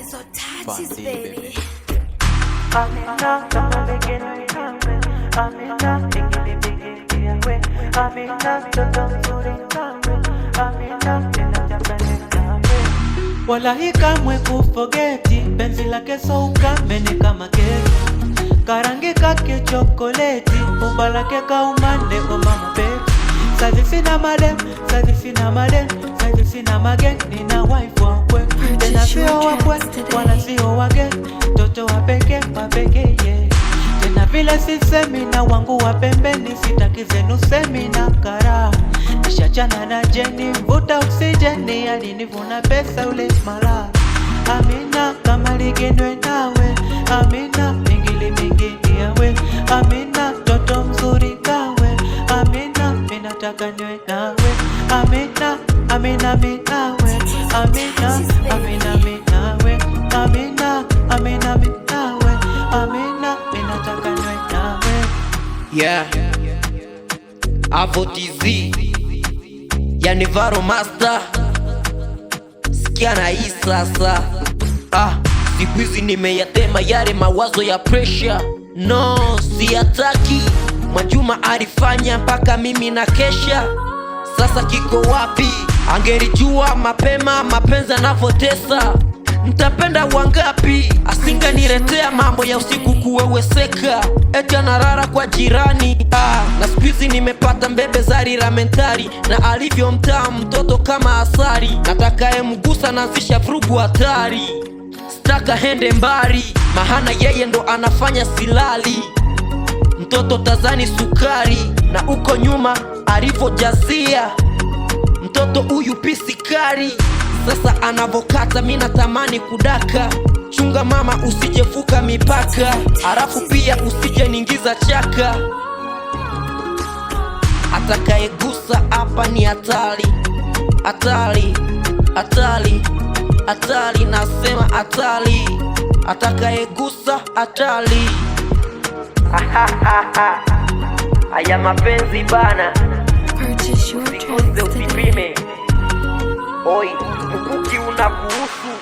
Hizo touches, baby. Amina, kama legeno inawe. Amina, ingili bigi yawe. Amina, toto mzuri nawe. Amina, tena japani nawe. Wallahi kamwe kufogeti, penzi lake so ukamene kama keki. Karangi kake chokoleti, umba lake kaumande kwa mama baby. Sazi sina madem, sazi sina madem, sazi sina magen, nina wife wakwe. Tena sio wakwe, wala sio wage, toto wapeke, yeah. Tena vile sisemi na wangu wapembeni, sitaki zenu semi na kara. Nishachana na Jenny, mvuta oksijeni, alinivuna pesa ule mala. Amina, kama ligenwe nawe. Amina, mingili mingili yawe. Amina, toto mzuri kawe. Amina, minataka nywe nawe. Amina, amina minawe. Amina, amina minawe. Amina, amina minawe. Amina, minataka nywe nawe. Yeah, Avo TZ, yani Varo Master. Sikia na hii sasa. Siku hizi nimeyatema yale mawazo ya pressure. No, siyataki. Mwajuma alifanya mpaka mimi na kesha. Sasa kiko wapi? Angelijua mapema mapenzi yanavotesa. Mtapenda wangapi? Asinga niletea mambo ya usiku kuweweseka. Eti anarara kwa jirani. Na siku hizi nimepata mbebe zari la mentari. Na alivyo mtaa mtoto kama asari. Nataka mgusa nazisha vurugu hatari. Staka hende mbari, mahana yeye ndo anafanya silali. Mtoto tazani sukari, na uko nyuma alivojazia. Mtoto uyu pisikari, sasa anavokata mina tamani kudaka. Chunga mama usijefuka mipaka, halafu pia usije ningiza chaka. Atakayegusa hapa ni hatari. Hatari, hatari, hatari, nasema hatari. Atakayegusa hatari. Haya mapenzi bana, Purchase your tracks today. usipime. Oi, mkuki unakuhusu.